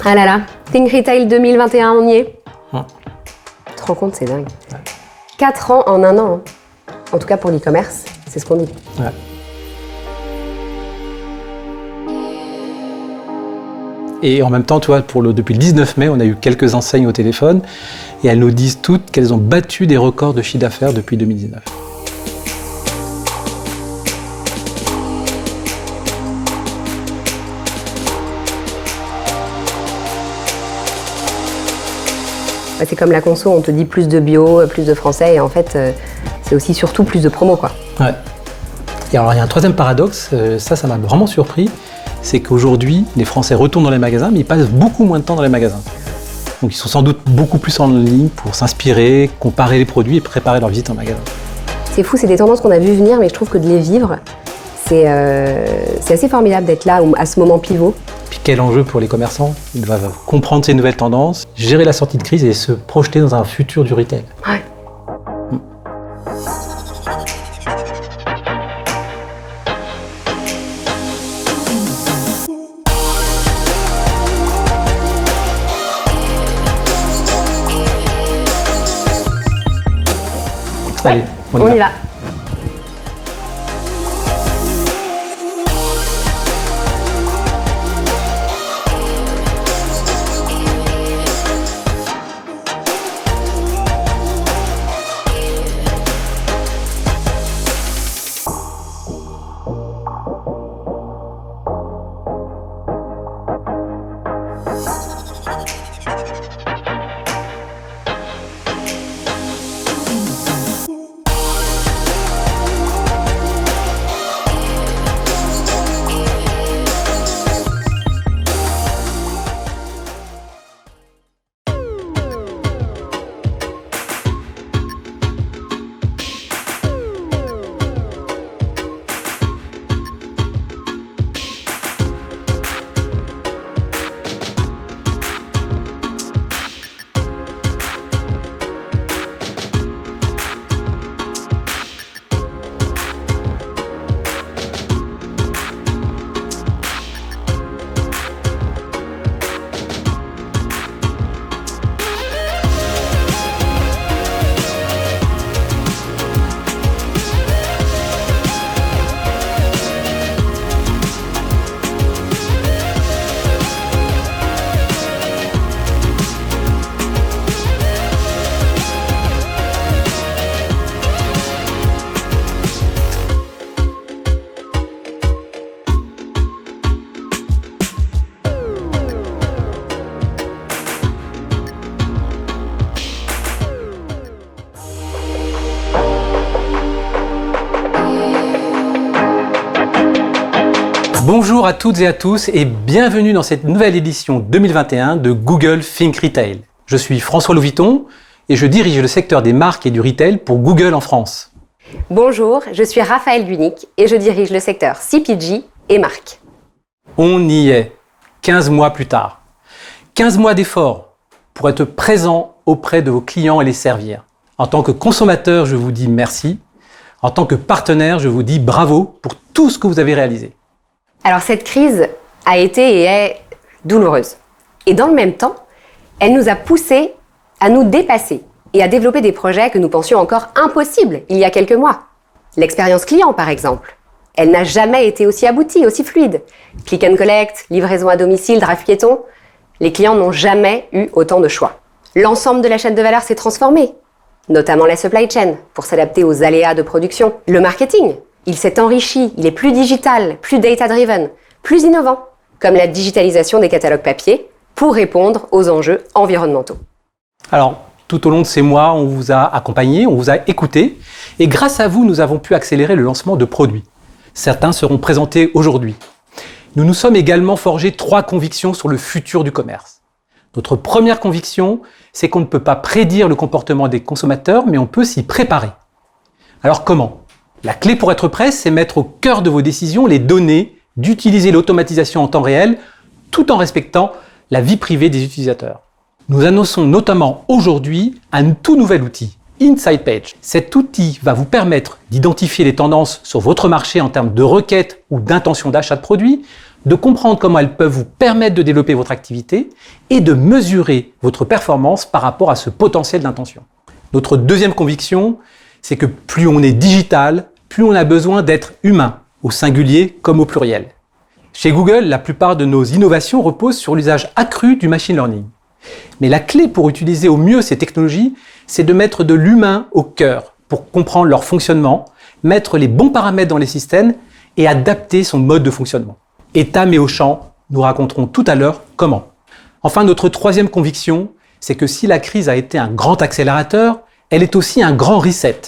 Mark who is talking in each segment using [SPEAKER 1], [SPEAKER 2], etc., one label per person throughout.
[SPEAKER 1] Ah là là, Think Retail 2021, on y est. Tu te rends compte, c'est dingue. Ouais. 4 ans en 1 an. Hein. En tout cas pour l'e-commerce, c'est ce qu'on dit.
[SPEAKER 2] Ouais. Et en même temps, tu vois, depuis le 19 mai, on a eu quelques enseignes au téléphone et elles nous disent toutes qu'elles ont battu des records de chiffre d'affaires depuis 2019.
[SPEAKER 1] C'est comme la conso, on te dit plus de bio, plus de français, et en fait, c'est aussi surtout plus de promo, quoi.
[SPEAKER 2] Ouais. Et alors, il y a un troisième paradoxe, ça m'a vraiment surpris, c'est qu'aujourd'hui, les Français retournent dans les magasins, mais ils passent beaucoup moins de temps dans les magasins. Donc, ils sont sans doute beaucoup plus en ligne pour s'inspirer, comparer les produits et préparer leur visite en magasin.
[SPEAKER 1] C'est fou, c'est des tendances qu'on a vues venir, mais je trouve que de les vivre, c'est assez formidable d'être là, à ce moment pivot.
[SPEAKER 2] Puis quel enjeu pour les commerçants? Ils doivent comprendre ces nouvelles tendances, gérer la sortie de crise et se projeter dans un futur du retail.
[SPEAKER 1] Ouais.
[SPEAKER 2] Allez,
[SPEAKER 1] on y va.
[SPEAKER 2] Bonjour à toutes et à tous et bienvenue dans cette nouvelle édition 2021 de Google Think Retail. Je suis François Louviton et je dirige le secteur des marques et du retail pour Google en France.
[SPEAKER 1] Bonjour, je suis Raphaël Guinic et je dirige le secteur CPG et marques.
[SPEAKER 2] On y est, 15 mois plus tard. 15 mois d'efforts pour être présent auprès de vos clients et les servir. En tant que consommateur, je vous dis merci. En tant que partenaire, je vous dis bravo pour tout ce que vous avez réalisé.
[SPEAKER 1] Alors cette crise a été et est douloureuse. Et dans le même temps, elle nous a poussés à nous dépasser et à développer des projets que nous pensions encore impossibles il y a quelques mois. L'expérience client, par exemple. Elle n'a jamais été aussi aboutie, aussi fluide. Click and collect, livraison à domicile, drive piéton. Les clients n'ont jamais eu autant de choix. L'ensemble de la chaîne de valeur s'est transformé, notamment la supply chain, pour s'adapter aux aléas de production. Le marketing, il s'est enrichi, il est plus digital, plus data-driven, plus innovant, comme la digitalisation des catalogues papier, pour répondre aux enjeux environnementaux.
[SPEAKER 2] Alors, tout au long de ces mois, on vous a accompagné, on vous a écouté, et grâce à vous, nous avons pu accélérer le lancement de produits. Certains seront présentés aujourd'hui. Nous nous sommes également forgés 3 convictions sur le futur du commerce. Notre première conviction, c'est qu'on ne peut pas prédire le comportement des consommateurs, mais on peut s'y préparer. Alors comment ? La clé pour être prêt, c'est mettre au cœur de vos décisions les données, d'utiliser l'automatisation en temps réel, tout en respectant la vie privée des utilisateurs. Nous annonçons notamment aujourd'hui un tout nouvel outil, Insight Page. Cet outil va vous permettre d'identifier les tendances sur votre marché en termes de requêtes ou d'intention d'achat de produits, de comprendre comment elles peuvent vous permettre de développer votre activité et de mesurer votre performance par rapport à ce potentiel d'intention. Notre deuxième conviction, c'est que plus on est digital, plus on a besoin d'être humain, au singulier comme au pluriel. Chez Google, la plupart de nos innovations reposent sur l'usage accru du machine learning. Mais la clé pour utiliser au mieux ces technologies, c'est de mettre de l'humain au cœur pour comprendre leur fonctionnement, mettre les bons paramètres dans les systèmes et adapter son mode de fonctionnement. Etam et Auchan nous raconteront tout à l'heure comment. Enfin, notre troisième conviction, c'est que si la crise a été un grand accélérateur, elle est aussi un grand reset.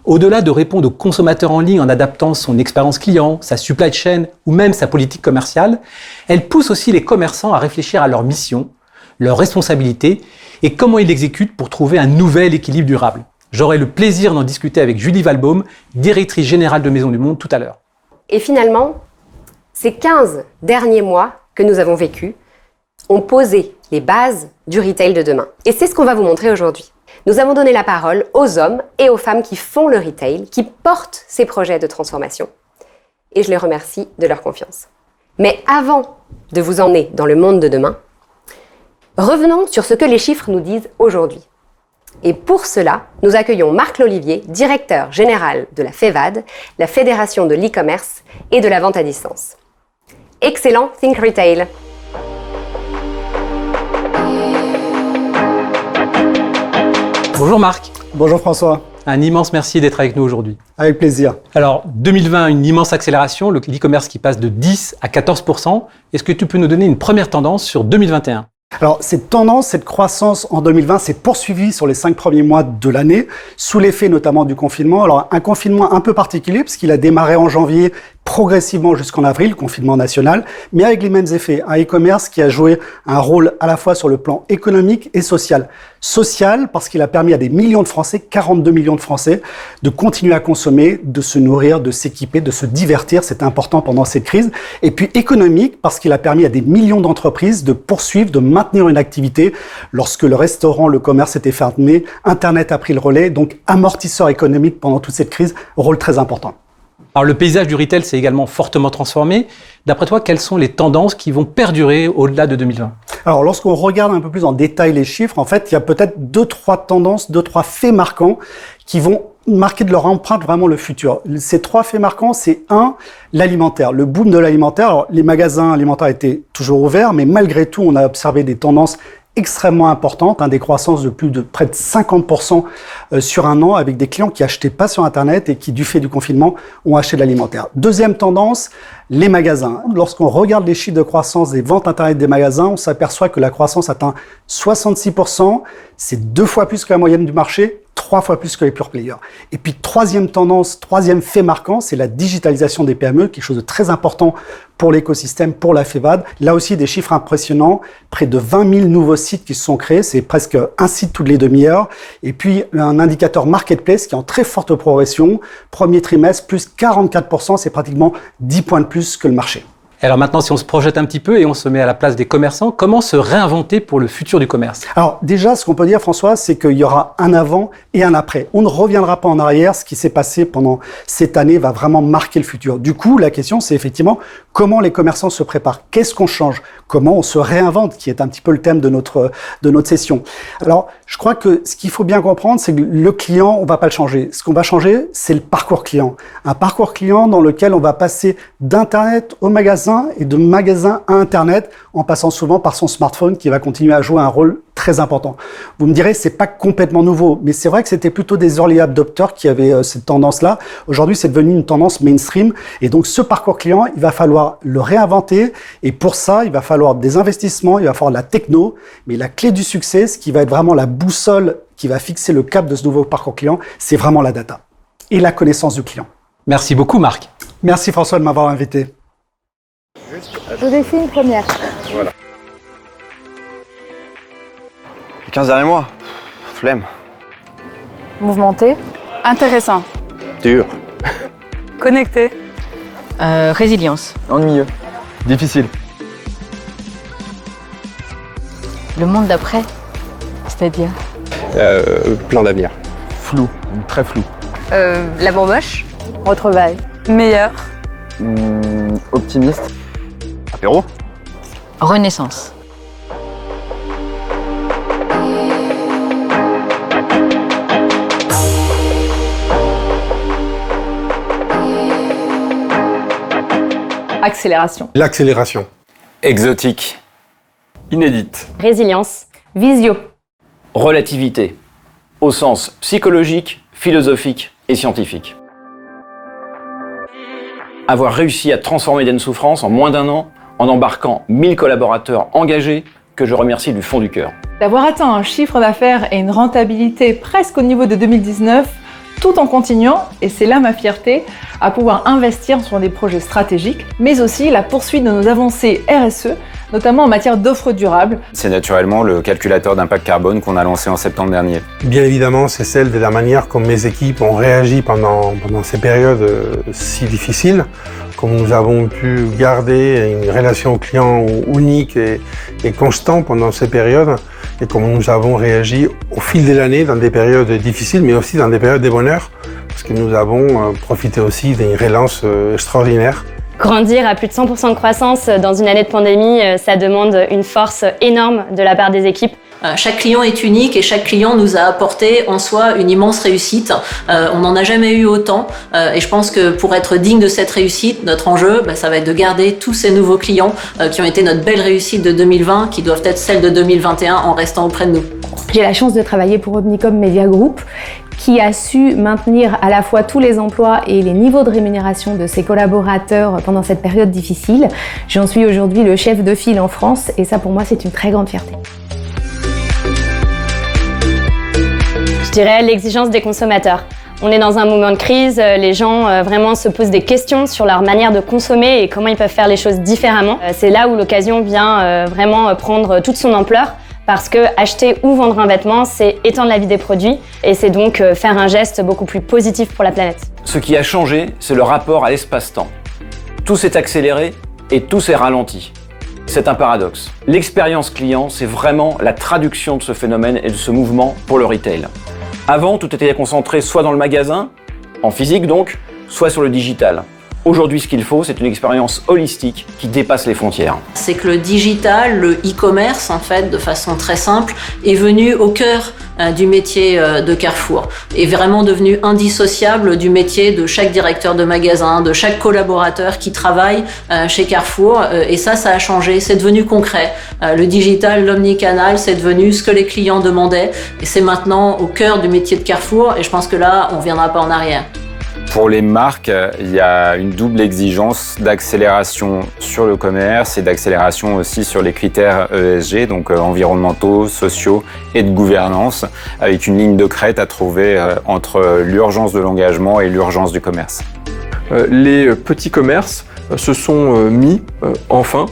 [SPEAKER 2] Au-delà de répondre aux consommateurs en ligne en adaptant son expérience client, sa supply chain ou même sa politique commerciale, elle pousse aussi les commerçants à réfléchir à leur mission, leurs responsabilités et comment ils l'exécutent pour trouver un nouvel équilibre durable. J'aurai le plaisir d'en discuter avec Julie Walbaum, directrice générale de Maisons du Monde, tout à l'heure.
[SPEAKER 1] Et finalement, ces 15 derniers mois que nous avons vécus ont posé les bases du retail de demain. Et c'est ce qu'on va vous montrer aujourd'hui. Nous avons donné la parole aux hommes et aux femmes qui font le retail, qui portent ces projets de transformation. Et je les remercie de leur confiance. Mais avant de vous emmener dans le monde de demain, revenons sur ce que les chiffres nous disent aujourd'hui. Et pour cela, nous accueillons Marc Lolivier, directeur général de la FEVAD, la Fédération de l'e-commerce et de la vente à distance. Excellent Think Retail!
[SPEAKER 2] Bonjour Marc.
[SPEAKER 3] Bonjour François.
[SPEAKER 2] Un immense merci d'être avec nous aujourd'hui.
[SPEAKER 3] Avec plaisir.
[SPEAKER 2] Alors, 2020, une immense accélération, le e-commerce qui passe de 10 à 14%. Est-ce que tu peux nous donner une première tendance sur 2021 ?
[SPEAKER 3] Alors, cette tendance, cette croissance en 2020 s'est poursuivie sur les 5 premiers mois de l'année, sous l'effet notamment du confinement. Alors, un confinement un peu particulier, puisqu'il a démarré en janvier, progressivement jusqu'en avril, confinement national, mais avec les mêmes effets. Un e-commerce qui a joué un rôle à la fois sur le plan économique et social. Social, parce qu'il a permis à des millions de Français, 42 millions de Français, de continuer à consommer, de se nourrir, de s'équiper, de se divertir. C'est important pendant cette crise. Et puis économique, parce qu'il a permis à des millions d'entreprises de poursuivre, de maintenir une activité. Lorsque le restaurant, le commerce était fermé, Internet a pris le relais. Donc, amortisseur économique pendant toute cette crise, rôle très important.
[SPEAKER 2] Alors, le paysage du retail s'est également fortement transformé. D'après toi, quelles sont les tendances qui vont perdurer au-delà de 2020 ?
[SPEAKER 3] Alors, lorsqu'on regarde un peu plus en détail les chiffres, en fait, il y a peut-être 2-3 tendances, 2-3 faits marquants qui vont marquer de leur empreinte vraiment le futur. Ces 3 faits marquants, c'est 1, l'alimentaire, le boom de l'alimentaire. Alors, les magasins alimentaires étaient toujours ouverts, mais malgré tout, on a observé des tendances extrêmement importante, des croissances de plus de près de 50% sur un an, avec des clients qui achetaient pas sur Internet et qui, du fait du confinement, ont acheté de l'alimentaire. Deuxième tendance, les magasins. Lorsqu'on regarde les chiffres de croissance des ventes Internet des magasins, on s'aperçoit que la croissance atteint 66%. C'est 2 fois plus que la moyenne du marché, 3 fois plus que les pure players. Et puis, troisième tendance, troisième fait marquant, c'est la digitalisation des PME, quelque chose de très important pour l'écosystème, pour la FEVAD. Là aussi, des chiffres impressionnants. Près de 20 000 nouveaux sites qui se sont créés. C'est presque un site toutes les demi-heures. Et puis, un indicateur marketplace qui est en très forte progression. Premier trimestre, plus 44%. C'est pratiquement 10 points de plus que le marché.
[SPEAKER 2] Alors maintenant, si on se projette un petit peu et on se met à la place des commerçants, comment se réinventer pour le futur du commerce ?
[SPEAKER 3] Alors déjà, ce qu'on peut dire, François, c'est qu'il y aura un avant et un après. On ne reviendra pas en arrière. Ce qui s'est passé pendant cette année va vraiment marquer le futur. Du coup, la question, c'est effectivement comment les commerçants se préparent. Qu'est-ce qu'on change ? Comment on se réinvente, qui est un petit peu le thème de notre session. Alors, je crois que ce qu'il faut bien comprendre, c'est que le client, on va pas le changer. Ce qu'on va changer, c'est le parcours client. Un parcours client dans lequel on va passer d'Internet au magasin et de magasin à Internet en passant souvent par son smartphone qui va continuer à jouer un rôle très important. Vous me direz, c'est pas complètement nouveau, mais c'est vrai que c'était plutôt des early adopters qui avaient cette tendance-là. Aujourd'hui, c'est devenu une tendance mainstream. Et donc, ce parcours client, il va falloir le réinventer. Et pour ça, il va falloir des investissements, il va falloir de la techno. Mais la clé du succès, ce qui va être vraiment la boussole qui va fixer le cap de ce nouveau parcours client, c'est vraiment la data et la connaissance du client.
[SPEAKER 2] Merci beaucoup, Marc.
[SPEAKER 3] Merci François de m'avoir invité.
[SPEAKER 4] Je vous ai fait une première.
[SPEAKER 5] Voilà. Les 15 derniers mois, flemme.
[SPEAKER 4] Mouvementé.
[SPEAKER 6] Intéressant.
[SPEAKER 5] Dur.
[SPEAKER 6] Connecté.
[SPEAKER 7] Résilience.
[SPEAKER 5] Ennuyeux. Difficile.
[SPEAKER 7] Le monde d'après, c'est-à-dire
[SPEAKER 5] Plein d'avenir. Flou, très flou.
[SPEAKER 1] La bomboche.
[SPEAKER 4] Retrouvailles.
[SPEAKER 6] Meilleur.
[SPEAKER 5] Optimiste. Apéro.
[SPEAKER 7] Renaissance.
[SPEAKER 6] Accélération.
[SPEAKER 8] L'accélération.
[SPEAKER 5] Exotique.
[SPEAKER 9] Inédite.
[SPEAKER 4] Résilience. Visio.
[SPEAKER 10] Relativité, au sens psychologique, philosophique et scientifique. Avoir réussi à transformer Den Souffrance en moins d'1 an, en embarquant 1000 collaborateurs engagés, que je remercie du fond du cœur.
[SPEAKER 6] D'avoir atteint un chiffre d'affaires et une rentabilité presque au niveau de 2019, tout en continuant, et c'est là ma fierté, à pouvoir investir sur des projets stratégiques, mais aussi la poursuite de nos avancées RSE, notamment en matière d'offres durables.
[SPEAKER 5] C'est naturellement le calculateur d'impact carbone qu'on a lancé en septembre dernier.
[SPEAKER 8] Bien évidemment, c'est celle de la manière comme mes équipes ont réagi pendant ces périodes si difficiles, comme nous avons pu garder une relation client unique et constante pendant ces périodes, et comme nous avons réagi au fil de l'année dans des périodes difficiles, mais aussi dans des périodes de bonheur, parce que nous avons profité aussi d'une relance extraordinaire.
[SPEAKER 4] Grandir à plus de 100% de croissance dans une année de pandémie, ça demande une force énorme de la part des équipes.
[SPEAKER 11] Chaque client est unique et chaque client nous a apporté en soi une immense réussite. On n'en a jamais eu autant et je pense que pour être digne de cette réussite, notre enjeu, ça va être de garder tous ces nouveaux clients qui ont été notre belle réussite de 2020, qui doivent être celles de 2021 en restant auprès de nous.
[SPEAKER 4] J'ai la chance de travailler pour Omnicom Media Group, qui a su maintenir à la fois tous les emplois et les niveaux de rémunération de ses collaborateurs pendant cette période difficile. J'en suis aujourd'hui le chef de file en France et ça pour moi c'est une très grande fierté. Je dirais l'exigence des consommateurs. On est dans un moment de crise, les gens vraiment se posent des questions sur leur manière de consommer et comment ils peuvent faire les choses différemment. C'est là où l'occasion vient vraiment prendre toute son ampleur. Parce que acheter ou vendre un vêtement, c'est étendre la vie des produits et c'est donc faire un geste beaucoup plus positif pour la planète.
[SPEAKER 10] Ce qui a changé, c'est le rapport à l'espace-temps. Tout s'est accéléré et tout s'est ralenti. C'est un paradoxe. L'expérience client, c'est vraiment la traduction de ce phénomène et de ce mouvement pour le retail. Avant, tout était concentré soit dans le magasin, en physique donc, soit sur le digital. Aujourd'hui, ce qu'il faut, c'est une expérience holistique qui dépasse les frontières.
[SPEAKER 11] C'est que le digital, le e-commerce, en fait, de façon très simple, est venu au cœur du métier de Carrefour, est vraiment devenu indissociable du métier de chaque directeur de magasin, de chaque collaborateur qui travaille chez Carrefour. Et ça a changé, c'est devenu concret. Le digital, l'omnicanal, c'est devenu ce que les clients demandaient. Et c'est maintenant au cœur du métier de Carrefour. Et je pense que là, on ne reviendra pas en arrière.
[SPEAKER 5] Pour les marques, il y a une double exigence d'accélération sur le commerce et d'accélération aussi sur les critères ESG, donc environnementaux, sociaux et de gouvernance, avec une ligne de crête à trouver entre l'urgence de l'engagement et l'urgence du commerce.
[SPEAKER 9] Les petits commerces se sont mis enfin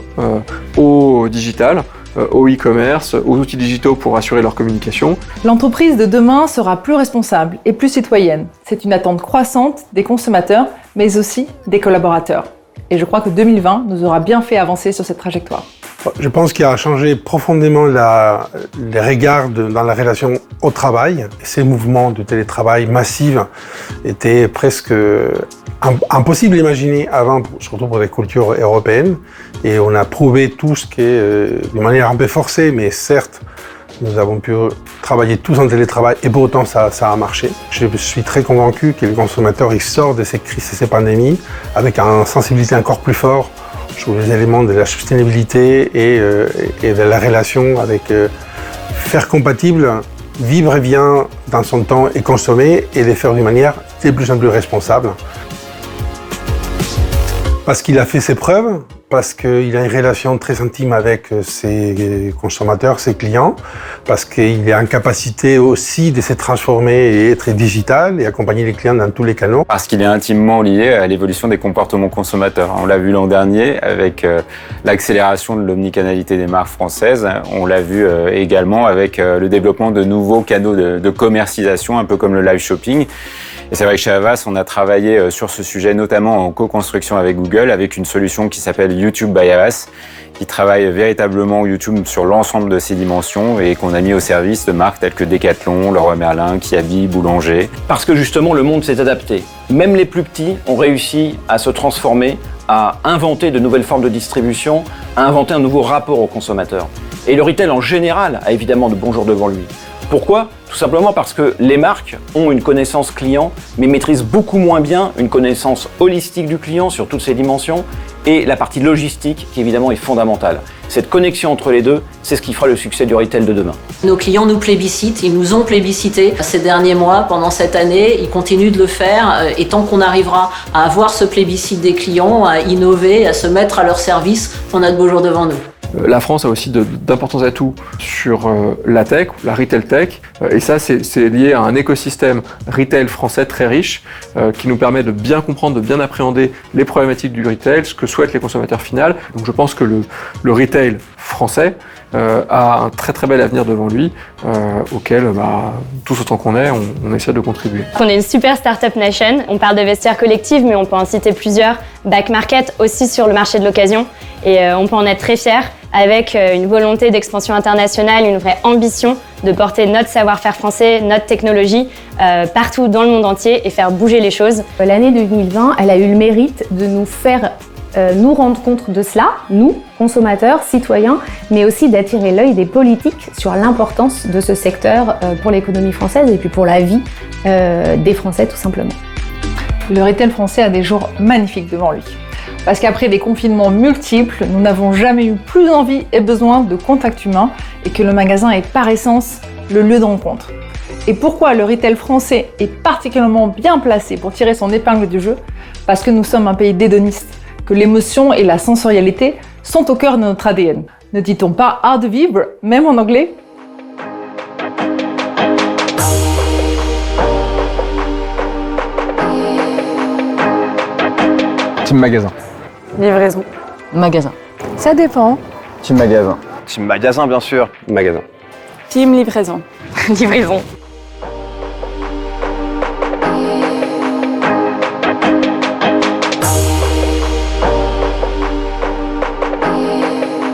[SPEAKER 9] au digital, au e-commerce, aux outils digitaux pour assurer leur communication.
[SPEAKER 6] L'entreprise de demain sera plus responsable et plus citoyenne. C'est une attente croissante des consommateurs, mais aussi des collaborateurs. Et je crois que 2020 nous aura bien fait avancer sur cette trajectoire.
[SPEAKER 8] Je pense qu'il a changé profondément les regards dans la relation au travail. Ces mouvements de télétravail massif étaient presque impossibles à imaginer avant, surtout pour les cultures européennes. Et on a prouvé tous que, de manière un peu forcée, mais certes, nous avons pu travailler tous en télétravail et pour autant ça a marché. Je suis très convaincu que le consommateur il sort de ces crises et ces pandémies avec une sensibilité encore plus forte sur les éléments de la sustainabilité et de la relation avec faire compatible, vivre bien dans son temps et consommer et les faire d'une manière de plus en plus responsable. Parce qu'il a fait ses preuves, parce qu'il a une relation très intime avec ses consommateurs, ses clients, parce qu'il est en capacité aussi de se transformer et être digital et accompagner les clients dans tous les canaux.
[SPEAKER 5] Parce qu'il est intimement lié à l'évolution des comportements consommateurs. On l'a vu l'an dernier avec l'accélération de l'omnicanalité des marques françaises. On l'a vu également avec le développement de nouveaux canaux de commercialisation, un peu comme le live shopping. Et c'est vrai que chez Havas, on a travaillé sur ce sujet, notamment en co-construction avec Google, avec une solution qui s'appelle YouTube by Havas, qui travaille véritablement YouTube sur l'ensemble de ses dimensions et qu'on a mis au service de marques telles que Decathlon, Leroy Merlin, Kiabi, Boulanger.
[SPEAKER 10] Parce que justement, le monde s'est adapté. Même les plus petits ont réussi à se transformer à inventer de nouvelles formes de distribution, à inventer un nouveau rapport au consommateur. Et le retail en général a évidemment de bons jours devant lui. Pourquoi ? Tout simplement parce que les marques ont une connaissance client, mais maîtrisent beaucoup moins bien une connaissance holistique du client sur toutes ses dimensions et la partie logistique qui évidemment est fondamentale. Cette connexion entre les deux, c'est ce qui fera le succès du retail de demain.
[SPEAKER 11] Nos clients nous plébiscitent, ils nous ont plébiscités ces derniers mois, pendant cette année, ils continuent de le faire et tant qu'on arrivera à avoir ce plébiscite des clients, à innover, à se mettre à leur service, on a de beaux jours devant nous.
[SPEAKER 9] La France a aussi d'importants atouts sur la tech, la retail tech, et ça c'est lié à un écosystème retail français très riche qui nous permet de bien comprendre, de bien appréhender les problématiques du retail, ce que souhaitent les consommateurs finaux. Donc je pense que le retail français a un très très bel avenir devant lui, auquel tous autant qu'on est, on essaie de contribuer.
[SPEAKER 4] On est une super startup nation, on parle de vestiaire collectif, mais on peut en citer plusieurs. Back Market aussi sur le marché de l'occasion, et on peut en être très fiers, avec une volonté d'expansion internationale, une vraie ambition de porter notre savoir-faire français, notre technologie partout dans le monde entier et faire bouger les choses.
[SPEAKER 12] L'année 2020, elle a eu le mérite de nous faire nous rendre compte de cela, nous, consommateurs, citoyens, mais aussi d'attirer l'œil des politiques sur l'importance de ce secteur pour l'économie française et puis pour la vie des Français tout simplement.
[SPEAKER 6] Le retail français a des jours magnifiques devant lui. Parce qu'après des confinements multiples, nous n'avons jamais eu plus envie et besoin de contact humain et que le magasin est par essence le lieu de rencontre. Et pourquoi le retail français est particulièrement bien placé pour tirer son épingle du jeu ? Parce que nous sommes un pays d'hédonistes, que l'émotion et la sensorialité sont au cœur de notre ADN. Ne dit-on pas art de vivre, même en anglais ?
[SPEAKER 2] Team magasin.
[SPEAKER 7] Livraison. Magasin.
[SPEAKER 12] Ça dépend.
[SPEAKER 5] Team magasin.
[SPEAKER 10] Team magasin, bien sûr.
[SPEAKER 5] Magasin.
[SPEAKER 7] Team livraison.
[SPEAKER 4] Livraison.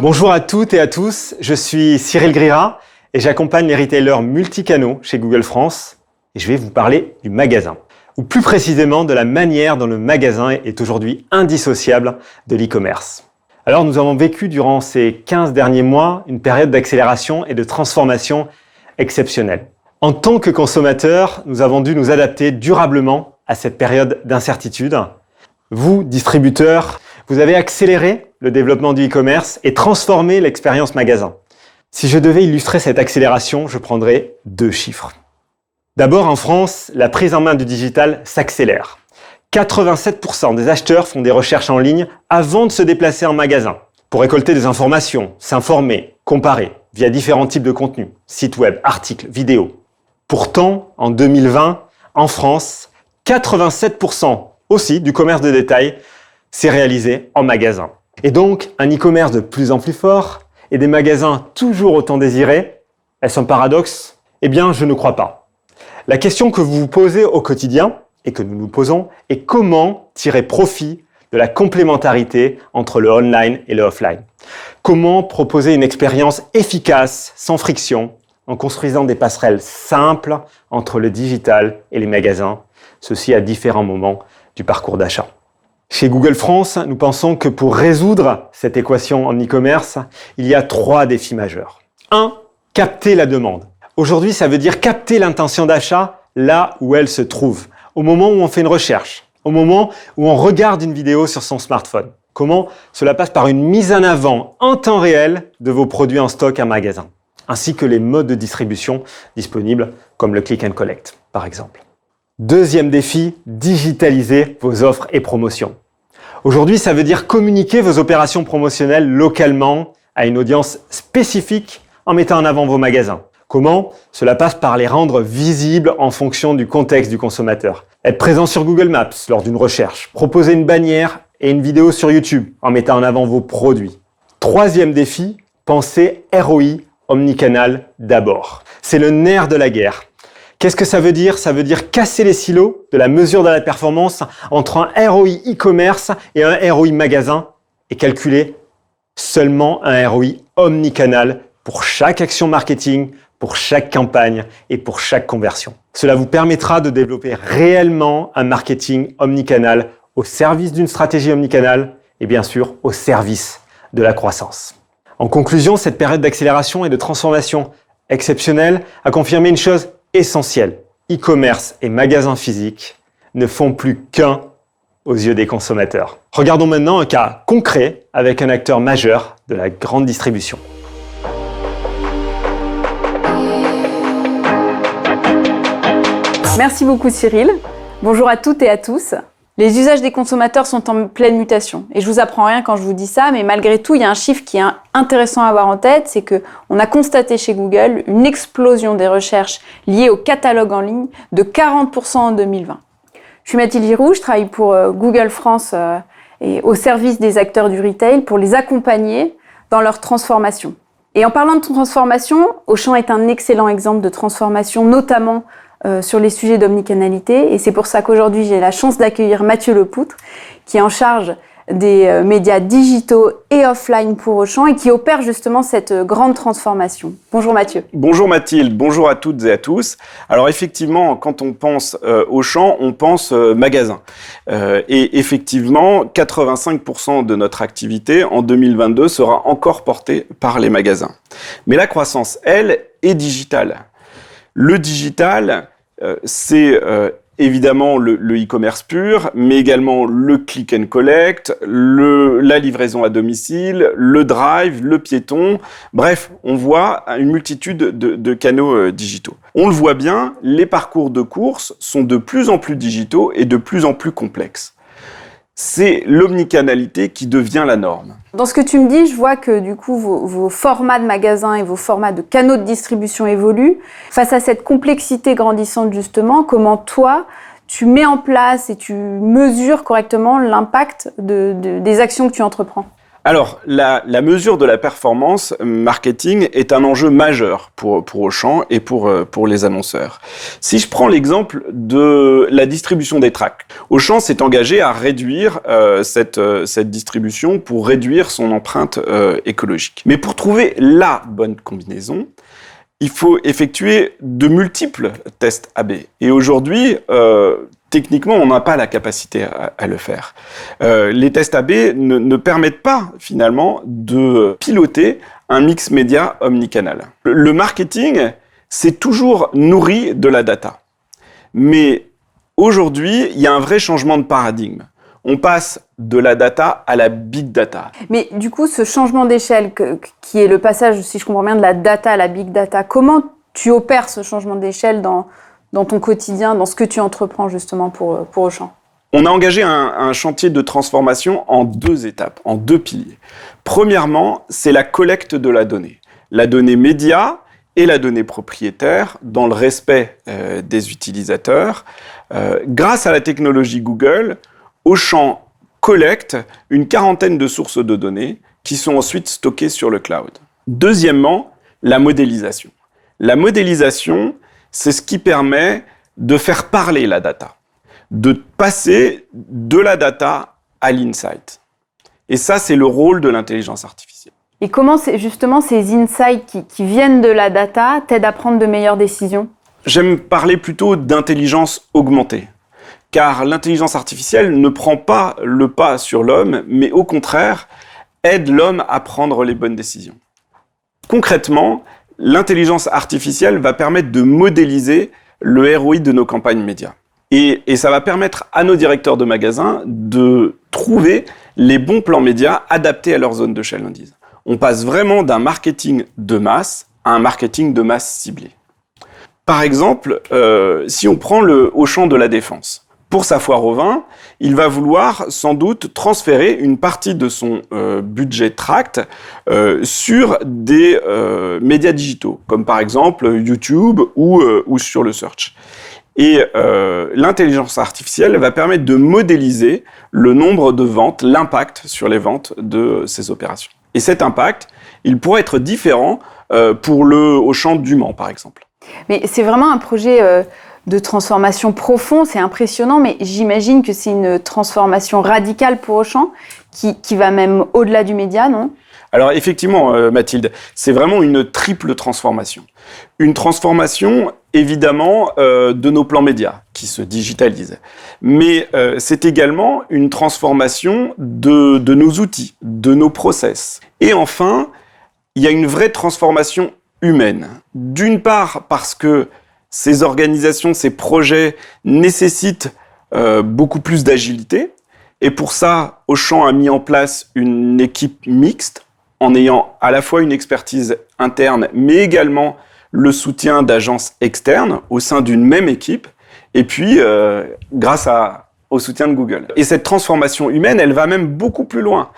[SPEAKER 13] Bonjour à toutes et à tous, je suis Cyril Grira et j'accompagne les retailers multicanaux chez Google France et je vais vous parler du magasin, ou plus précisément de la manière dont le magasin est aujourd'hui indissociable de l'e-commerce. Alors nous avons vécu durant ces 15 derniers mois une période d'accélération et de transformation exceptionnelle. En tant que consommateurs, nous avons dû nous adapter durablement à cette période d'incertitude. Vous, distributeurs, vous avez accéléré le développement du e-commerce et transformé l'expérience magasin. Si je devais illustrer cette accélération, je prendrais 2 chiffres. D'abord, en France, la prise en main du digital s'accélère. 87% des acheteurs font des recherches en ligne avant de se déplacer en magasin pour récolter des informations, s'informer, comparer via différents types de contenus, sites web, articles, vidéos. Pourtant, en 2020, en France, 87% aussi du commerce de détail s'est réalisé en magasin. Et donc, un e-commerce de plus en plus fort et des magasins toujours autant désirés, est-ce un paradoxe ? Eh bien, je ne crois pas. La question que vous vous posez au quotidien et que nous nous posons est comment tirer profit de la complémentarité entre le online et le offline. Comment proposer une expérience efficace, sans friction, en construisant des passerelles simples entre le digital et les magasins, ceci à différents moments du parcours d'achat. Chez Google France, nous pensons que pour résoudre cette équation en e-commerce, il y a 3 défis majeurs. 1. Capter la demande. Aujourd'hui, ça veut dire capter l'intention d'achat là où elle se trouve, au moment où on fait une recherche, au moment où on regarde une vidéo sur son smartphone. Comment ? Cela passe par une mise en avant en temps réel de vos produits en stock à magasin, ainsi que les modes de distribution disponibles comme le click and collect, par exemple. Deuxième défi, digitaliser vos offres et promotions. Aujourd'hui, ça veut dire communiquer vos opérations promotionnelles localement à une audience spécifique en mettant en avant vos magasins. Comment ? Cela passe par les rendre visibles en fonction du contexte du consommateur. Être présent sur Google Maps lors d'une recherche, proposer une bannière et une vidéo sur YouTube en mettant en avant vos produits. Troisième défi, penser ROI omnicanal d'abord. C'est le nerf de la guerre. Qu'est-ce que ça veut dire ? Ça veut dire casser les silos de la mesure de la performance entre un ROI e-commerce et un ROI magasin et calculer seulement un ROI omnicanal pour chaque action marketing, pour chaque campagne et pour chaque conversion. Cela vous permettra de développer réellement un marketing omnicanal au service d'une stratégie omnicanal et bien sûr au service de la croissance. En conclusion, cette période d'accélération et de transformation exceptionnelle a confirmé une chose essentielle. E-commerce et magasins physiques ne font plus qu'un aux yeux des consommateurs. Regardons maintenant un cas concret avec un acteur majeur de la grande distribution.
[SPEAKER 7] Merci beaucoup Cyril. Bonjour à toutes et à tous. Les usages des consommateurs sont en pleine mutation. Et je vous apprends rien quand je vous dis ça, mais malgré tout, il y a un chiffre qui est intéressant à avoir en tête, c'est qu'on a constaté chez Google une explosion des recherches liées au catalogue en ligne de 40% en 2020. Je suis Mathilde Giroux, je travaille pour Google France et au service des acteurs du retail pour les accompagner dans leur transformation. Et en parlant de transformation, Auchan est un excellent exemple de transformation, notamment sur les sujets d'omnicanalité. Et c'est pour ça qu'aujourd'hui, j'ai la chance d'accueillir Mathieu Lepoutre, qui est en charge des médias digitaux et offline pour Auchan et qui opère justement cette grande transformation. Bonjour Mathieu.
[SPEAKER 14] Bonjour Mathilde, bonjour à toutes et à tous. Alors effectivement, quand on pense Auchan, on pense magasin. Et effectivement, 85% de notre activité en 2022 sera encore portée par les magasins. Mais la croissance, elle, est digitale. Le digital, c'est évidemment le e-commerce pur, mais également le click and collect, la livraison à domicile, le drive, le piéton. Bref, on voit une multitude de canaux digitaux. On le voit bien, les parcours de course sont de plus en plus digitaux et de plus en plus complexes. C'est l'omnicanalité qui devient la norme.
[SPEAKER 7] Dans ce que tu me dis, je vois que du coup, vos formats de magasins et vos formats de canaux de distribution évoluent. Face à cette complexité grandissante, justement, comment toi, tu mets en place et tu mesures correctement l'impact des actions que tu entreprends ?
[SPEAKER 14] Alors, la mesure de la performance marketing est un enjeu majeur pour Auchan et pour les annonceurs. Si je prends l'exemple de la distribution des tracts, Auchan s'est engagé à réduire cette distribution pour réduire son empreinte écologique. Mais pour trouver la bonne combinaison, il faut effectuer de multiples tests AB. Et aujourd'hui, techniquement, on n'a pas la capacité à le faire. Les tests AB ne permettent pas, finalement, de piloter un mix média omnicanal. Le marketing, c'est toujours nourri de la data. Mais aujourd'hui, il y a un vrai changement de paradigme. On passe de la data à la big data.
[SPEAKER 7] Mais du coup, ce changement d'échelle, qui est le passage, si je comprends bien, de la data à la big data, comment tu opères ce changement d'échelle dans ton quotidien, dans ce que tu entreprends justement pour Auchan?
[SPEAKER 14] On a engagé un chantier de transformation en 2 étapes, en 2 piliers. Premièrement, c'est la collecte de la donnée média et la donnée propriétaire dans le respect des utilisateurs. Grâce à la technologie Google, Auchan collecte une 40aine de sources de données qui sont ensuite stockées sur le cloud. Deuxièmement, la modélisation. La modélisation, c'est ce qui permet de faire parler la data, de passer de la data à l'insight. Et ça, c'est le rôle de l'intelligence artificielle.
[SPEAKER 7] Et comment justement ces insights qui viennent de la data t'aident à prendre de meilleures décisions ?
[SPEAKER 14] J'aime parler plutôt d'intelligence augmentée. Car l'intelligence artificielle ne prend pas le pas sur l'homme, mais au contraire, aide l'homme à prendre les bonnes décisions. Concrètement, l'intelligence artificielle va permettre de modéliser le ROI de nos campagnes médias. Et ça va permettre à nos directeurs de magasins de trouver les bons plans médias adaptés à leur zone de chalandise. On passe vraiment d'un marketing de masse à un marketing de masse ciblé. Par exemple, si on prend le Auchan de la Défense, pour sa foire au vin, il va vouloir sans doute transférer une partie de son budget tract sur des médias digitaux, comme par exemple YouTube ou sur le search. Et l'intelligence artificielle va permettre de modéliser le nombre de ventes, l'impact sur les ventes de ces opérations. Et cet impact, il pourrait être différent pour le Auchan du Mans, par exemple.
[SPEAKER 7] Mais c'est vraiment un projet de transformation profond, c'est impressionnant, mais j'imagine que c'est une transformation radicale pour Auchan, qui va même au-delà du média, non ?
[SPEAKER 14] Alors effectivement, Mathilde, c'est vraiment une triple transformation. Une transformation, évidemment, de nos plans médias qui se digitalisent. Mais c'est également une transformation de nos outils, de nos process. Et enfin, il y a une vraie transformation humaine. D'une part, parce que ces organisations, ces projets nécessitent beaucoup plus d'agilité. Et pour ça, Auchan a mis en place une équipe mixte en ayant à la fois une expertise interne, mais également le soutien d'agences externes au sein d'une même équipe, et puis grâce au soutien de Google. Et cette transformation humaine, elle va même beaucoup plus loin.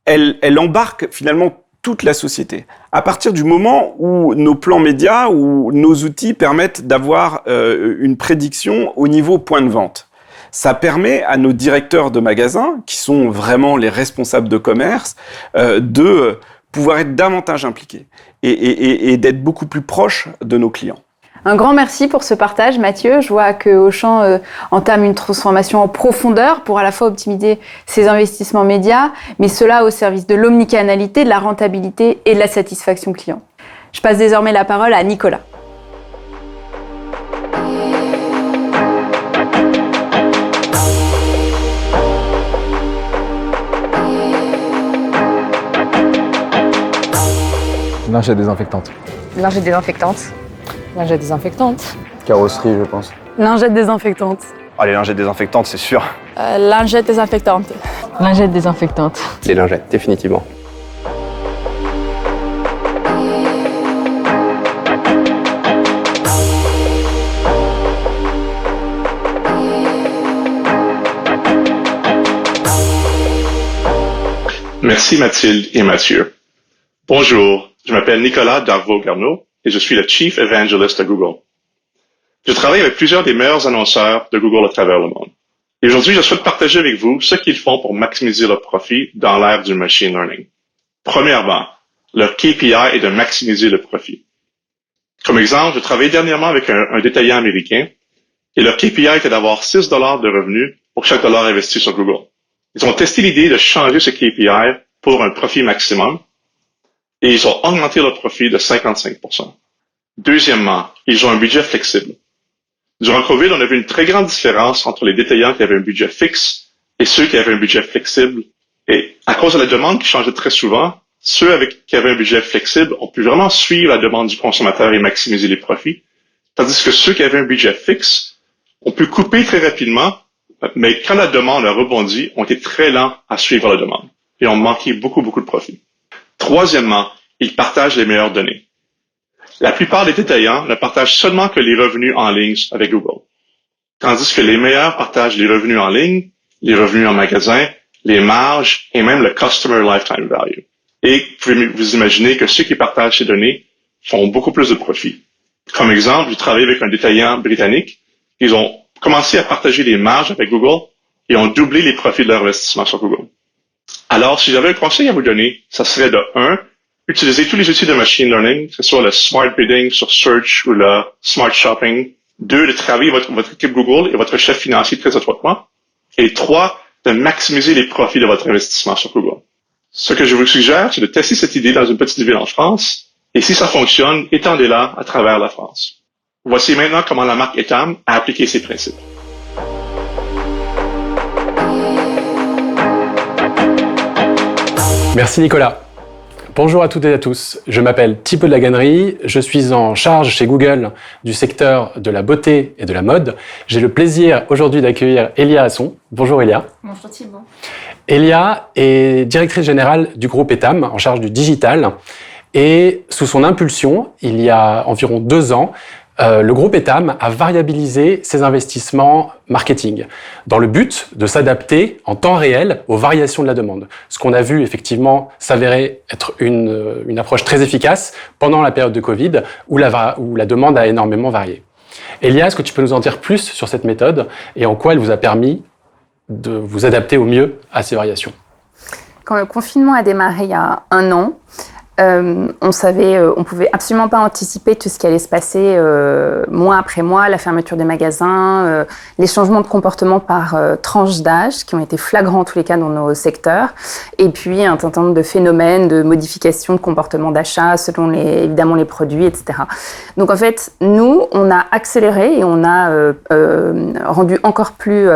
[SPEAKER 14] Elle embarque finalement toute la société. À partir du moment où nos plans médias, où nos outils permettent d'avoir une prédiction au niveau point de vente, ça permet à nos directeurs de magasins, qui sont vraiment les responsables de commerce, de pouvoir être davantage impliqués et d'être beaucoup plus proches de nos clients.
[SPEAKER 7] Un grand merci pour ce partage, Mathieu. Je vois que Auchan entame une transformation en profondeur pour à la fois optimiser ses investissements médias, mais cela au service de l'omnicanalité, de la rentabilité et de la satisfaction client. Je passe désormais la parole à Nicolas.
[SPEAKER 15] Lingette désinfectante.
[SPEAKER 16] Lingette désinfectante.
[SPEAKER 17] Lingette désinfectante.
[SPEAKER 15] Carrosserie, je pense.
[SPEAKER 17] Lingette désinfectante.
[SPEAKER 18] Ah, les lingettes désinfectantes, c'est sûr.
[SPEAKER 17] Lingette désinfectante.
[SPEAKER 16] Lingette désinfectante.
[SPEAKER 19] Les lingettes, définitivement.
[SPEAKER 20] Merci Mathilde et Mathieu. Bonjour, je m'appelle Nicolas Darvaux-Garneau et je suis le Chief Evangelist à Google. Je travaille avec plusieurs des meilleurs annonceurs de Google à travers le monde. Et aujourd'hui, je souhaite partager avec vous ce qu'ils font pour maximiser leur profit dans l'ère du machine learning. Premièrement, leur KPI est de maximiser le profit. Comme exemple, je travaillais dernièrement avec un détaillant américain et leur KPI était d'avoir $6 de revenus pour chaque dollar investi sur Google. Ils ont testé l'idée de changer ce KPI pour un profit maximum et ils ont augmenté leur profit de 55%. Deuxièmement, ils ont un budget flexible. Durant COVID, on a vu une très grande différence entre les détaillants qui avaient un budget fixe et ceux qui avaient un budget flexible. Et à cause de la demande qui changeait très souvent, ceux qui avaient un budget flexible ont pu vraiment suivre la demande du consommateur et maximiser les profits, tandis que ceux qui avaient un budget fixe ont pu couper très rapidement, mais quand la demande a rebondi, ont été très lents à suivre la demande et ont manqué beaucoup de profit. Troisièmement, ils partagent les meilleures données. La plupart des détaillants ne partagent seulement que les revenus en ligne avec Google, tandis que les meilleurs partagent les revenus en ligne, les revenus en magasin, les marges et même le Customer Lifetime Value. Et vous pouvez vous imaginer que ceux qui partagent ces données font beaucoup plus de profit. Comme exemple, j'ai travaillé avec un détaillant britannique. Ils ont commencé à partager les marges avec Google et ont doublé les profits de leur investissement sur Google. Alors, si j'avais un conseil à vous donner, ça serait de 1, utiliser tous les outils de machine learning, que ce soit le smart bidding sur Search ou le smart shopping. 2, de travailler votre équipe Google et votre chef financier très étroitement. Et 3, de maximiser les profits de votre investissement sur Google. Ce que je vous suggère, c'est de tester cette idée dans une petite ville en France. Et si ça fonctionne, étendez-la à travers la France. Voici maintenant comment la marque Etam a appliqué ces principes.
[SPEAKER 19] Merci Nicolas. Bonjour à toutes et à tous. Je m'appelle Thibaut de la Gannerie. Je suis en charge chez Google du secteur de la beauté et de la mode. J'ai le plaisir aujourd'hui d'accueillir Elia Asson. Bonjour Elia.
[SPEAKER 21] Bonjour Thibaut.
[SPEAKER 19] Elia est directrice générale du groupe Etam, en charge du digital. Et sous son impulsion, il y a environ 2 ans, le groupe Etam a variabilisé ses investissements marketing dans le but de s'adapter en temps réel aux variations de la demande. Ce qu'on a vu effectivement s'avérer être une approche très efficace pendant la période de Covid où la demande a énormément varié. Elia, est-ce que tu peux nous en dire plus sur cette méthode et en quoi elle vous a permis de vous adapter au mieux à ces variations?
[SPEAKER 21] Quand le confinement a démarré il y a 1 an,
[SPEAKER 7] On pouvait absolument pas anticiper tout ce qui allait se passer mois après mois, la fermeture des magasins, les changements de comportement par tranche d'âge qui ont été flagrants en tous les cas dans nos secteurs, et puis un certain nombre de phénomènes de modification de comportement d'achat selon évidemment les produits, etc. Donc en fait, nous, on a accéléré et on a rendu encore plus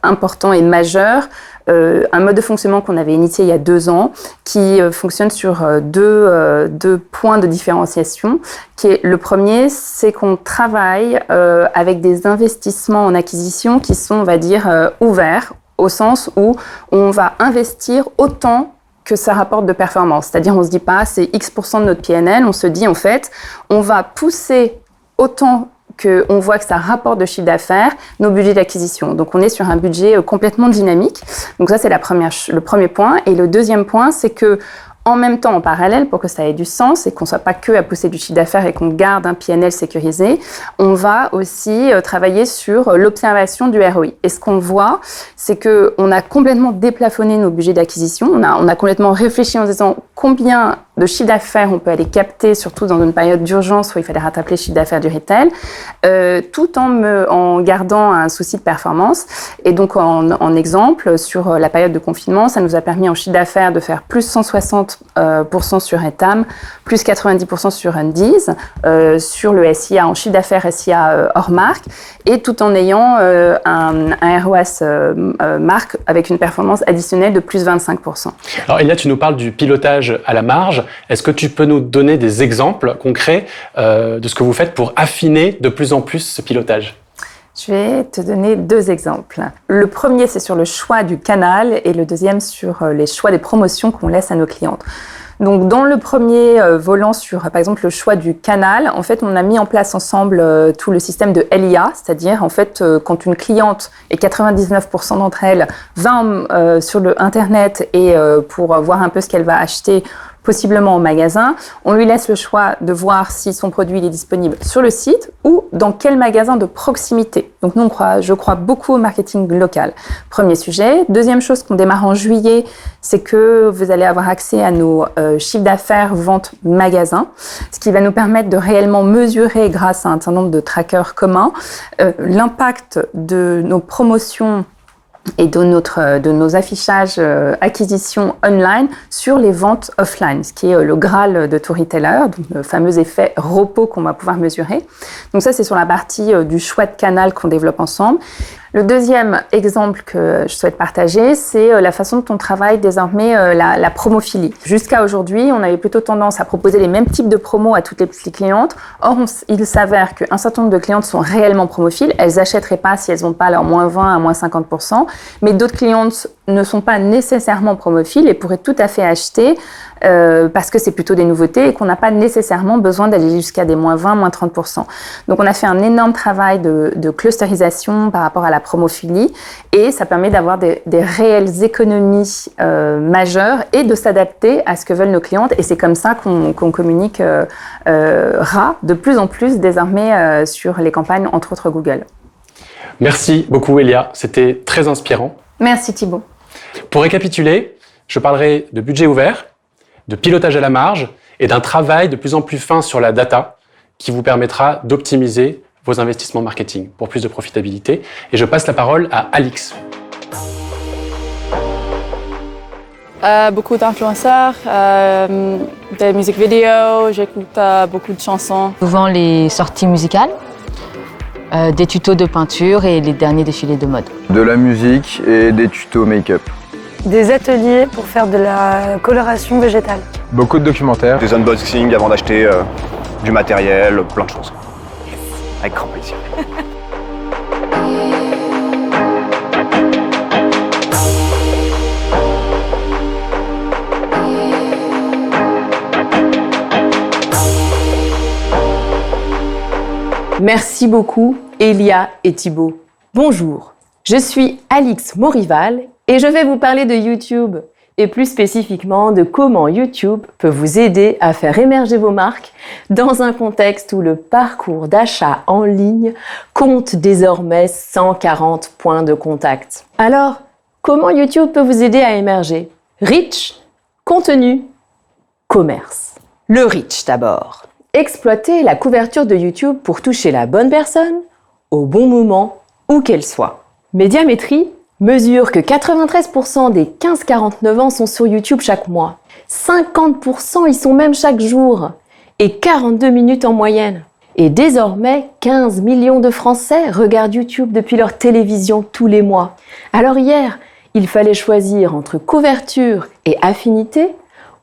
[SPEAKER 7] important et majeur un mode de fonctionnement qu'on avait initié il y a 2 ans, qui fonctionne sur deux points de différenciation. Le premier, c'est qu'on travaille avec des investissements en acquisition qui sont, on va dire, ouverts, au sens où on va investir autant que ça rapporte de performance. C'est-à-dire, on ne se dit pas, c'est X% de notre PNL, on se dit, en fait, on va pousser autant qu'on voit que ça rapporte de chiffre d'affaires, nos budgets d'acquisition. Donc, on est sur un budget complètement dynamique. Donc, ça, c'est le premier point. Et le deuxième point, c'est que en même temps, en parallèle, pour que ça ait du sens et qu'on ne soit pas que à pousser du chiffre d'affaires et qu'on garde un PNL sécurisé, on va aussi travailler sur l'observation du ROI. Et ce qu'on voit, c'est qu'on a complètement déplafonné nos budgets d'acquisition. On a complètement réfléchi en se disant combien de chiffre d'affaires on peut aller capter, surtout dans une période d'urgence où il fallait rattraper le chiffre d'affaires du retail, tout en gardant un souci de performance. Et donc, en exemple, sur la période de confinement, ça nous a permis en chiffre d'affaires de faire plus 160% sur Etam, plus 90% sur Undies, sur le SIA, en chiffre d'affaires SIA hors marque, et tout en ayant un ROAS marque avec une performance additionnelle de plus 25%.
[SPEAKER 19] Alors Elia, tu nous parles du pilotage à la marge. Est-ce que tu peux nous donner des exemples concrets de ce que vous faites pour affiner de plus en plus ce pilotage ?
[SPEAKER 7] Je vais te donner 2 exemples. Le premier, c'est sur le choix du canal et le deuxième sur les choix des promotions qu'on laisse à nos clientes. Donc, dans le premier volant sur, par exemple, le choix du canal, en fait, on a mis en place ensemble tout le système de LIA, c'est-à-dire, en fait, quand une cliente, et 99% d'entre elles, va sur le Internet et pour voir un peu ce qu'elle va acheter, possiblement au magasin, on lui laisse le choix de voir si son produit est disponible sur le site ou dans quel magasin de proximité. Donc nous, je crois beaucoup au marketing local. Premier sujet. Deuxième chose qu'on démarre en juillet, c'est que vous allez avoir accès à nos chiffres d'affaires vente magasin, ce qui va nous permettre de réellement mesurer, grâce à un certain nombre de trackers communs, l'impact de nos promotions et de nos affichages acquisitions online sur les ventes offline, ce qui est le Graal de tout retailer, donc le fameux effet ROPO qu'on va pouvoir mesurer. Donc ça, c'est sur la partie du choix de canal qu'on développe ensemble. Le deuxième exemple que je souhaite partager, c'est la façon dont on travaille désormais la promophilie. Jusqu'à aujourd'hui, on avait plutôt tendance à proposer les mêmes types de promos à toutes les petites clientes. Or, il s'avère qu'un certain nombre de clientes sont réellement promophiles. Elles n'achèteraient pas si elles n'ont pas leur moins 20 à moins 50%. Mais d'autres clientes ne sont pas nécessairement promophiles et pourraient tout à fait acheter parce que c'est plutôt des nouveautés et qu'on n'a pas nécessairement besoin d'aller jusqu'à des moins 20, moins 30%. Donc, on a fait un énorme travail de clusterisation par rapport à la promophilie et ça permet d'avoir des réelles économies majeures et de s'adapter à ce que veulent nos clientes. Et c'est comme ça qu'on communiquera de plus en plus désormais sur les campagnes, entre autres Google.
[SPEAKER 19] Merci beaucoup Elia, c'était très inspirant.
[SPEAKER 7] Merci Thibaut.
[SPEAKER 19] Pour récapituler, je parlerai de budget ouvert, de pilotage à la marge et d'un travail de plus en plus fin sur la data qui vous permettra d'optimiser vos investissements marketing pour plus de profitabilité. Et je passe la parole à Alix.
[SPEAKER 17] Beaucoup d'influenceurs, des musiques vidéo, j'écoute beaucoup de chansons.
[SPEAKER 16] Souvent les sorties musicales, des tutos de peinture et les derniers défilés de mode.
[SPEAKER 15] De la musique et des tutos make-up.
[SPEAKER 17] Des ateliers pour faire de la coloration végétale.
[SPEAKER 15] Beaucoup de documentaires.
[SPEAKER 18] Des unboxings avant d'acheter du matériel, plein de choses. Avec grand plaisir.
[SPEAKER 21] Merci beaucoup, Elia et Thibaut. Bonjour, je suis Alix Morival et je vais vous parler de YouTube et plus spécifiquement de comment YouTube peut vous aider à faire émerger vos marques dans un contexte où le parcours d'achat en ligne compte désormais 140 points de contact. Alors, comment YouTube peut vous aider à émerger ? Reach, contenu, commerce. Le reach d'abord. Exploiter la couverture de YouTube pour toucher la bonne personne, au bon moment, où qu'elle soit. Médiamétrie mesure que 93% des 15-49 ans sont sur YouTube chaque mois. 50% y sont même chaque jour. Et 42 minutes en moyenne. Et désormais, 15 millions de Français regardent YouTube depuis leur télévision tous les mois. Alors hier, il fallait choisir entre couverture et affinité.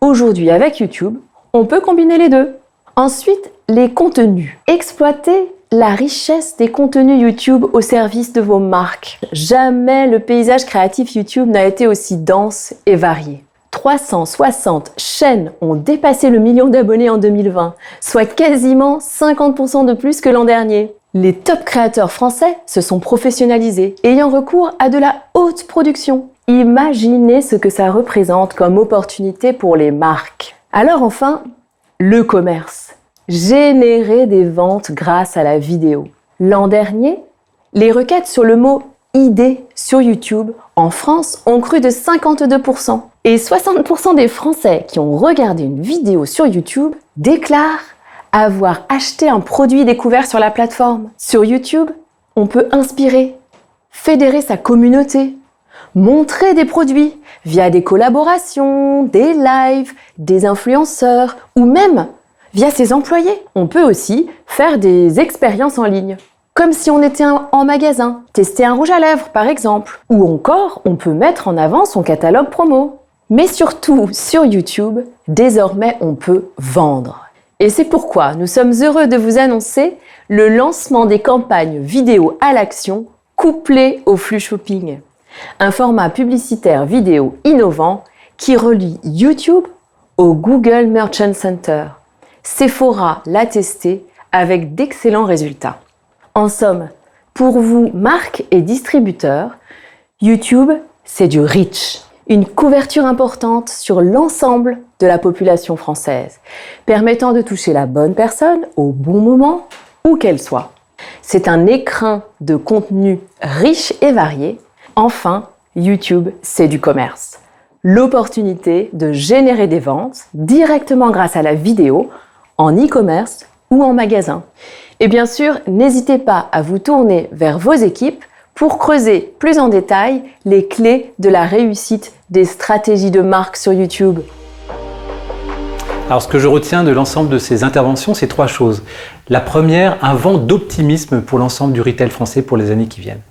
[SPEAKER 21] Aujourd'hui, avec YouTube, on peut combiner les deux. Ensuite, les contenus. Exploiter la richesse des contenus YouTube au service de vos marques. Jamais le paysage créatif YouTube n'a été aussi dense et varié. 360 chaînes ont dépassé le million d'abonnés en 2020, soit quasiment 50% de plus que l'an dernier. Les top créateurs français se sont professionnalisés, ayant recours à de la haute production. Imaginez ce que ça représente comme opportunité pour les marques. Alors enfin, le commerce. Générer des ventes grâce à la vidéo. L'an dernier, les requêtes sur le mot « idée » sur YouTube en France ont cru de 52%. Et 60% des Français qui ont regardé une vidéo sur YouTube déclarent avoir acheté un produit découvert sur la plateforme. Sur YouTube, on peut inspirer, fédérer sa communauté, montrer des produits via des collaborations, des lives, des influenceurs ou même via ses employés. On peut aussi faire des expériences en ligne, comme si on était en magasin, tester un rouge à lèvres par exemple. Ou encore, on peut mettre en avant son catalogue promo. Mais surtout, sur YouTube, désormais on peut vendre. Et c'est pourquoi nous sommes heureux de vous annoncer le lancement des campagnes vidéo à l'action couplées au flux shopping. Un format publicitaire vidéo innovant qui relie YouTube au Google Merchant Center. Sephora l'a testé avec d'excellents résultats. En somme, pour vous, marques et distributeurs, YouTube, c'est du reach. Une couverture importante sur l'ensemble de la population française, permettant de toucher la bonne personne au bon moment, où qu'elle soit. C'est un écrin de contenu riche et varié. Enfin, YouTube, c'est du commerce. L'opportunité de générer des ventes directement grâce à la vidéo, en e-commerce ou en magasin. Et bien sûr, n'hésitez pas à vous tourner vers vos équipes pour creuser plus en détail les clés de la réussite des stratégies de marque sur YouTube.
[SPEAKER 2] Alors ce que je retiens de l'ensemble de ces interventions, c'est 3 choses. La première, un vent d'optimisme pour l'ensemble du retail français pour les années qui viennent.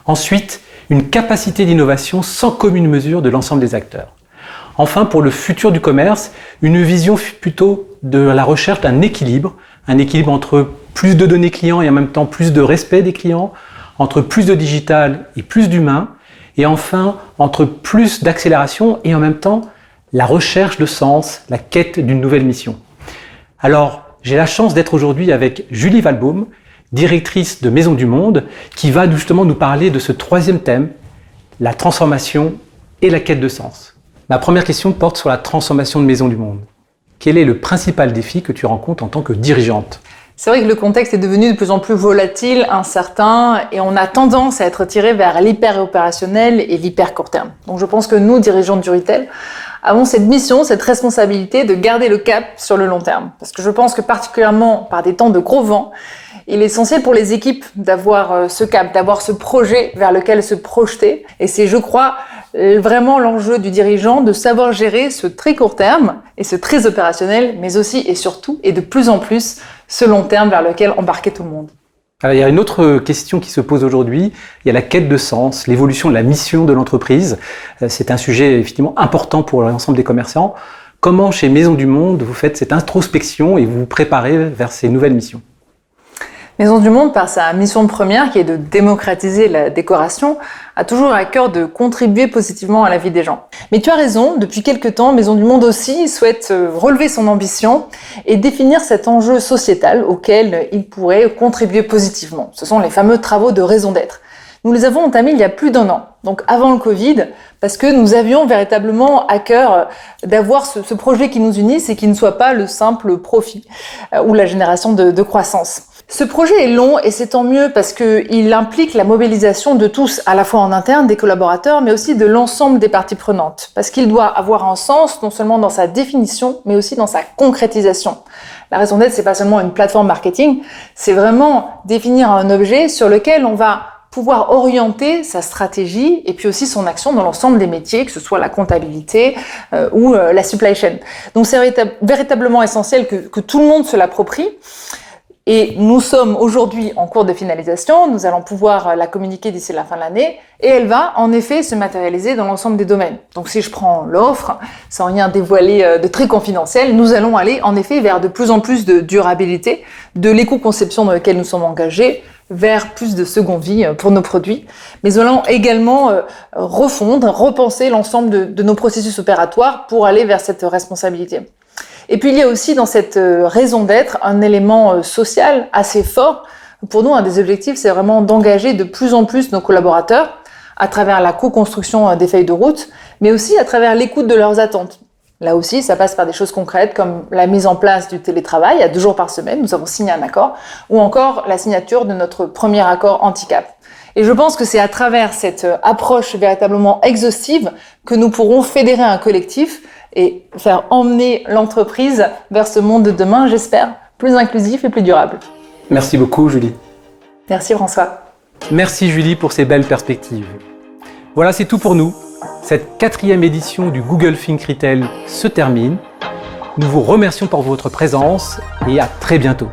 [SPEAKER 2] Ensuite, une capacité d'innovation sans commune mesure de l'ensemble des acteurs. Enfin, pour le futur du commerce, une vision plutôt de la recherche d'un équilibre, un équilibre entre plus de données clients et en même temps plus de respect des clients, entre plus de digital et plus d'humain, et enfin entre plus d'accélération et en même temps la recherche de sens, la quête d'une nouvelle mission. Alors, j'ai la chance d'être aujourd'hui avec Julie Walbaum, directrice de Maison du Monde, qui va justement nous parler de ce 3e thème, la transformation et la quête de sens. Ma première question porte sur la transformation de Maison du Monde. Quel est le principal défi que tu rencontres en tant que dirigeante ?
[SPEAKER 6] C'est vrai que le contexte est devenu de plus en plus volatile, incertain, et on a tendance à être tiré vers l'hyper-opérationnel et l'hyper-court terme. Donc je pense que nous, dirigeants du retail, avons cette mission, cette responsabilité de garder le cap sur le long terme. Parce que je pense que particulièrement par des temps de gros vent, il est essentiel pour les équipes d'avoir ce cap, d'avoir ce projet vers lequel se projeter. Et c'est, je crois, vraiment l'enjeu du dirigeant de savoir gérer ce très court terme et ce très opérationnel, mais aussi et surtout, et de plus en plus, ce long terme vers lequel embarquer tout le monde.
[SPEAKER 2] Alors, il y a une autre question qui se pose aujourd'hui, il y a la quête de sens, l'évolution de la mission de l'entreprise. C'est un sujet effectivement important pour l'ensemble des commerçants. Comment, chez Maison du Monde, vous faites cette introspection et vous vous préparez vers ces nouvelles missions ?
[SPEAKER 6] Maison du Monde, par sa mission première, qui est de démocratiser la décoration, a toujours à cœur de contribuer positivement à la vie des gens. Mais tu as raison, depuis quelques temps, Maison du Monde aussi souhaite relever son ambition et définir cet enjeu sociétal auquel il pourrait contribuer positivement. Ce sont les fameux travaux de raison d'être. Nous les avons entamés il y a plus d'1 an, donc avant le Covid, parce que nous avions véritablement à cœur d'avoir ce projet qui nous unisse et qui ne soit pas le simple profit ou la génération de croissance. Ce projet est long et c'est tant mieux parce qu'il implique la mobilisation de tous, à la fois en interne, des collaborateurs, mais aussi de l'ensemble des parties prenantes. Parce qu'il doit avoir un sens, non seulement dans sa définition, mais aussi dans sa concrétisation. La raison d'être, c'est pas seulement une plateforme marketing, c'est vraiment définir un objet sur lequel on va pouvoir orienter sa stratégie et puis aussi son action dans l'ensemble des métiers, que ce soit la comptabilité ou la supply chain. Donc c'est véritablement essentiel que tout le monde se l'approprie. Et nous sommes aujourd'hui en cours de finalisation, nous allons pouvoir la communiquer d'ici la fin de l'année, et elle va en effet se matérialiser dans l'ensemble des domaines. Donc si je prends l'offre, sans rien dévoiler de très confidentiel, nous allons aller en effet vers de plus en plus de durabilité, de l'éco-conception dans laquelle nous sommes engagés, vers plus de seconde vie pour nos produits. Mais nous allons également refondre, repenser l'ensemble de nos processus opératoires pour aller vers cette responsabilité. Et puis il y a aussi dans cette raison d'être un élément social assez fort. Pour nous, un des objectifs, c'est vraiment d'engager de plus en plus nos collaborateurs à travers la co-construction des feuilles de route, mais aussi à travers l'écoute de leurs attentes. Là aussi, ça passe par des choses concrètes comme la mise en place du télétravail à 2 jours par semaine, nous avons signé un accord, ou encore la signature de notre premier accord handicap. Et je pense que c'est à travers cette approche véritablement exhaustive que nous pourrons fédérer un collectif et faire emmener l'entreprise vers ce monde de demain, j'espère, plus inclusif et plus durable.
[SPEAKER 2] Merci beaucoup, Julie.
[SPEAKER 6] Merci François.
[SPEAKER 2] Merci Julie pour ces belles perspectives. Voilà, c'est tout pour nous. Cette 4e édition du Google Think Retail se termine. Nous vous remercions pour votre présence et à très bientôt.